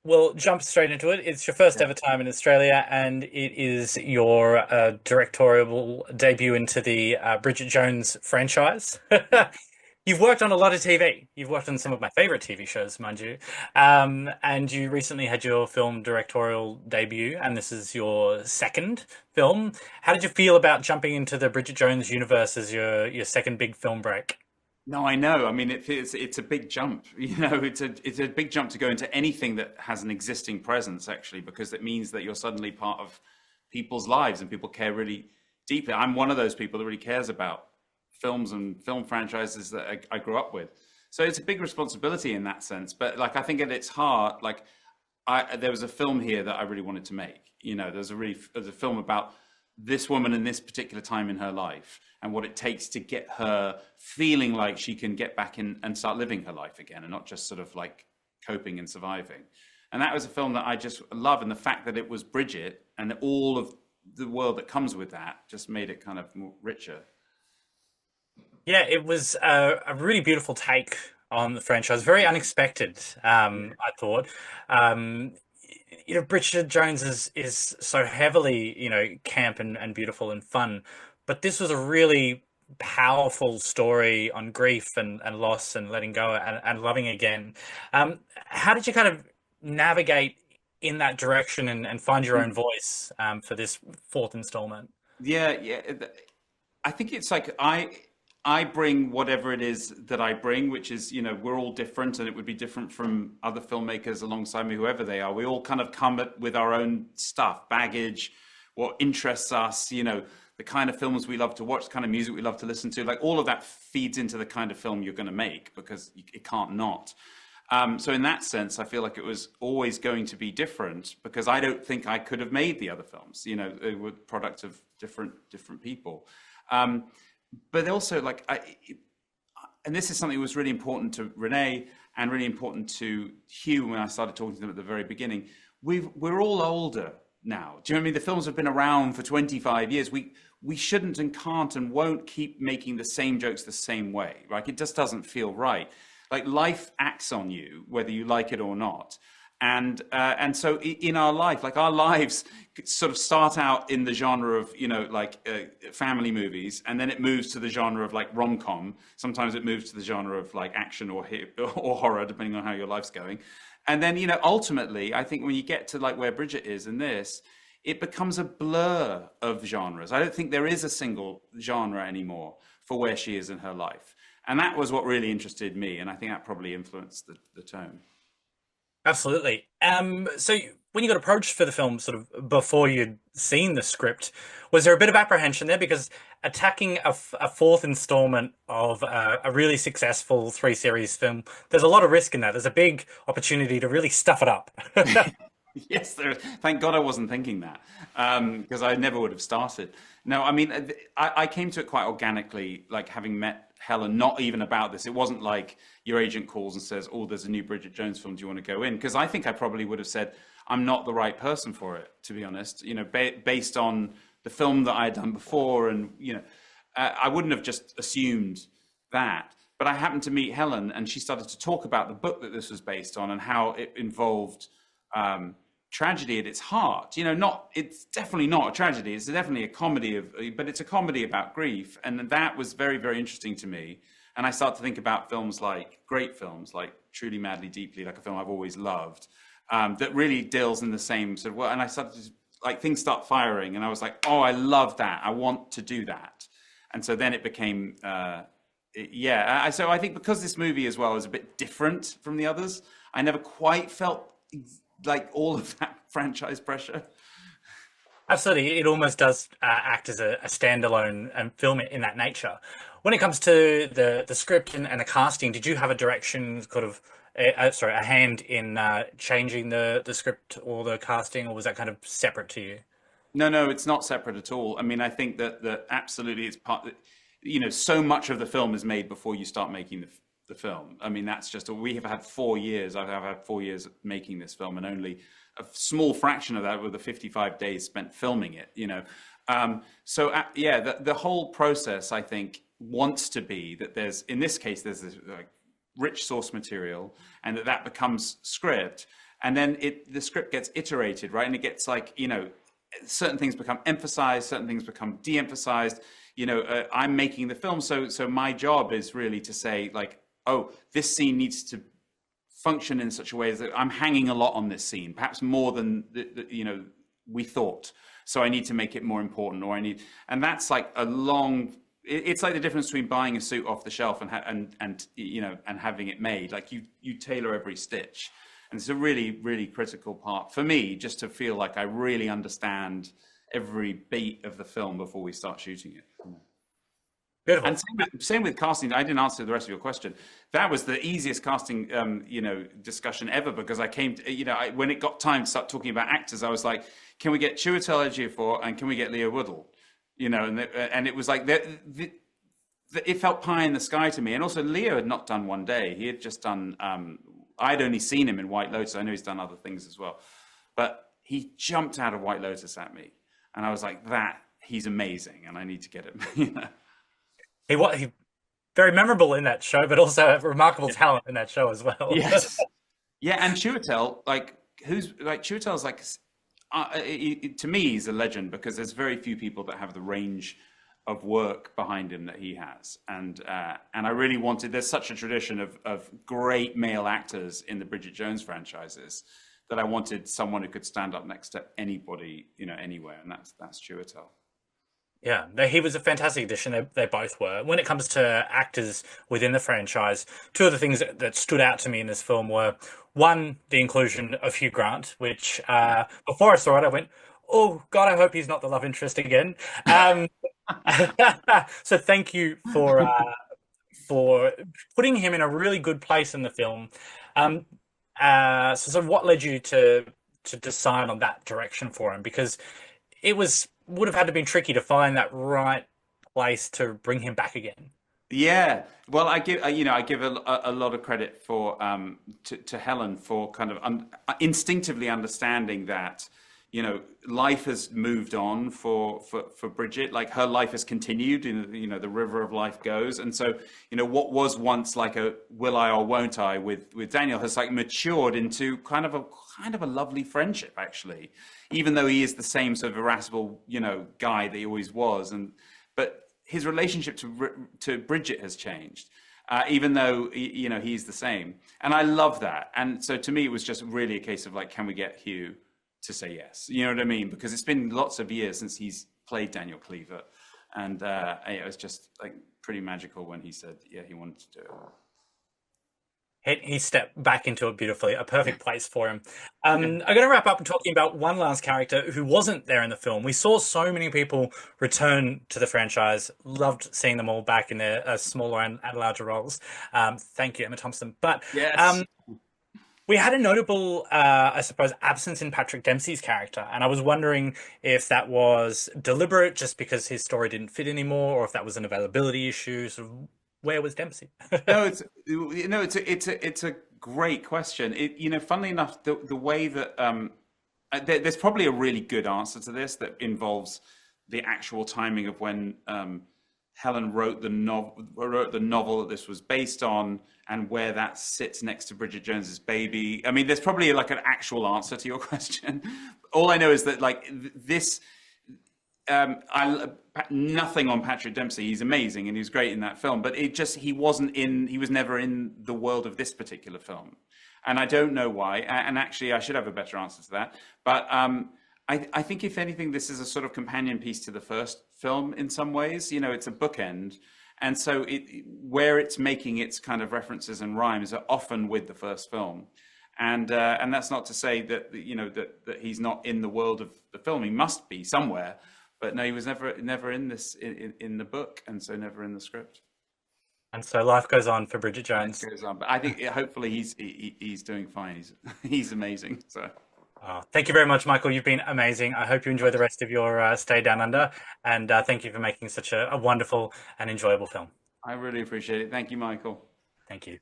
We'll jump straight into it. It's your first Yeah. ever time in Australia, and it is your directorial debut into the Bridget Jones franchise. Yeah. You've worked on a lot of TV. You've worked on some Yeah. of my favorite TV shows, mind you. And you recently had your film directorial debut, and this is your second film. How did you feel about jumping into the Bridget Jones universe as your second big film break? No, I know. I mean, it's a big jump. It's a big jump to go into anything that has an existing presence, actually, because it means that you're suddenly part of people's lives and people care really deeply. I'm one of those people that really cares about films and film franchises that I grew up with. So it's a big responsibility in that sense. But like, I think at its heart, like, there was a film here that I really wanted to make. There's a film about this woman in this particular time in her life and what it takes to get her feeling like she can get back in and start living her life again and not just sort of like coping and surviving. And that was a film that I just love. And the fact that it was Bridget and all of the world that comes with that just made it kind of more richer. Yeah, it was a really beautiful take on the franchise. Very unexpected, Yeah. I thought. Um, Bridget Jones is so heavily, camp and beautiful and fun, but this was a really powerful story on grief and loss and letting go and loving again. How did you kind of navigate in that direction and find your own voice for this fourth installment? Yeah, yeah. I think it's like I bring whatever it is that I bring, which is, we're all different and it would be different from other filmmakers alongside me, whoever they are. We all kind of come with our own stuff, baggage, what interests us, the kind of films we love to watch, the kind of music we love to listen to. Like all of that feeds into the kind of film you're going to make because it can't not. So in that sense, I feel like it was always going to be different because I don't think I could have made the other films. They were product of different people. Um, but also, and this is something that was really important to Renee and really important to Hugh when I started talking to them at the very beginning. We're all older now. Do you know what I mean? The films have been around for 25 years. We shouldn't and can't and won't keep making the same jokes the same way. Right? It just doesn't feel right. Like life acts on you, whether you like it or not. And so in our life, like our lives sort of start out in the genre of family movies, and then it moves to the genre of like rom-com. Sometimes it moves to the genre of like action or horror, depending on how your life's going. And then ultimately, I think when you get to like where Bridget is in this, it becomes a blur of genres. I don't think there is a single genre anymore for where she is in her life. And that was what really interested me, and I think that probably influenced the tone. Absolutely. So when you got approached for the film, sort of before you'd seen the script, was there a bit of apprehension there? Because attacking a fourth installment of a really successful three series film, there's a lot of risk in that. There's a big opportunity to really stuff it up. Yes, thank God I wasn't thinking that because I never would have started. No, I mean, I came to it quite organically, like having met Helen, not even about this. It wasn't like your agent calls and says, "Oh, there's a new Bridget Jones film. Do you want to go in?" Because I think I probably would have said, "I'm not the right person for it," to be honest. Based on the film that I had done before, and I wouldn't have just assumed that. But I happened to meet Helen, and she started to talk about the book that this was based on and how it involved tragedy at its heart. Not it's definitely not a tragedy. It's definitely a comedy but it's a comedy about grief, and that was very, very interesting to me. And I start to think about films like great films like Truly, Madly, Deeply, like a film I've always loved, that really deals in the same sort of way. And I started to like things start firing, and I was like, oh, I love that. I want to do that. And so then it became. Yeah, so I think because this movie as well is a bit different from the others, I never quite felt like all of that franchise pressure. Absolutely, it almost does act as a standalone film in that nature. When it comes to the script and the casting, did you have a direction, kind of, sorry, a hand in changing the script or the casting, or was that kind of separate to you? No, no, it's not separate at all. I mean, I think that absolutely it's part. So much of the film is made before you start making the film. I mean, that's just we have had 4 years. I've had 4 years making this film, and only a small fraction of that were the 55 days spent filming it. Yeah, the whole process I think wants to be that in this case there's this like rich source material, and that becomes script. and then the script gets iterated, right? And it gets like, certain things become emphasized, certain things become de-emphasized. I'm making the film, so my job is really to say like, oh, this scene needs to function in such a way that I'm hanging a lot on this scene, perhaps more than we thought. So I need to make it more important, or and that's like a long. It's like the difference between buying a suit off the shelf and having it made. Like you tailor every stitch, and it's a really really critical part for me, just to feel like I really understand every beat of the film before we start shooting it. And Beautiful. same with casting. I didn't answer the rest of your question. That was the easiest casting, discussion ever, because I came to, when it got time to start talking about actors, I was like, can we get Chiwetel Ejiofor and can we get Leah Woodall? And it was like it felt pie in the sky to me. And also, Leo had not done One Day. He had just done. I'd only seen him in White Lotus. I know he's done other things as well, but he jumped out of White Lotus at me, and I was like, "That he's amazing, and I need to get him." He very memorable in that show, but also a remarkable Yeah. talent in that show as well. Yes. Yeah, and Chiwetel, like, who's like Chiwetel's like, to me, he's a legend because there's very few people that have the range of work behind him that he has, and I really wanted. There's such a tradition of great male actors in the Bridget Jones franchises that I wanted someone who could stand up next to anybody, anywhere, and that's Chiwetel. Yeah, he was a fantastic addition. They both were. When it comes to actors within the franchise, two of the things that stood out to me in this film were one, the inclusion of Hugh Grant, which before I saw it, I went, "Oh God, I hope he's not the love interest again." Um, so thank you for putting him in a really good place in the film. Um, so what led you to decide on that direction for him? Because it would have had to been tricky to find that right place to bring him back again. Yeah, well, I give a lot of credit for to Helen for kind of instinctively understanding that life has moved on for Bridget. Like her life has continued, the river of life goes, and so what was once like a will I or won't I with Daniel has like matured into kind of a lovely friendship, actually, even though he is the same sort of irascible guy that he always was, but his relationship to Bridget has changed, even though he's the same, and I love that. And so to me, it was just really a case of like, can we get Hugh to say yes? You know what I mean? Because it's been lots of years since he's played Daniel Cleaver, and it was just like pretty magical when he said, yeah, he wanted to do it. He stepped back into it beautifully, a perfect place for him. Yeah. I'm going to wrap up talking about one last character who wasn't there in the film. We saw so many people return to the franchise. Loved seeing them all back in their smaller and larger roles. Thank you, Emma Thompson. But Yes. we had a notable, I suppose, absence in Patrick Dempsey's character, and I was wondering if that was deliberate, just because his story didn't fit anymore, or if that was an availability issue. Sort of, where was Dempsey? No, it's a great question. Funnily enough, the way that there's probably a really good answer to this that involves the actual timing of when Helen wrote the novel that this was based on, and where that sits next to Bridget Jones's Baby. I mean, there's probably like an actual answer to your question. All I know is that like this. I nothing on Patrick Dempsey. He's amazing and he was great in that film, but he was never in the world of this particular film, and I don't know why. And actually, I should have a better answer to that. But I think if anything, this is a sort of companion piece to the first film in some ways. It's a bookend, and so where it's making its kind of references and rhymes are often with the first film. And that's not to say that that he's not in the world of the film. He must be somewhere. But no, he was never in this in the book, and so never in the script. And so life goes on for Bridget Life Jones. goes on, but I think hopefully he's doing fine. He's amazing. So Oh, thank you very much, Michael. You've been amazing. I hope you enjoy the rest of your stay down under, and thank you for making such a wonderful and enjoyable film. I really appreciate it. Thank you, Michael. Thank you.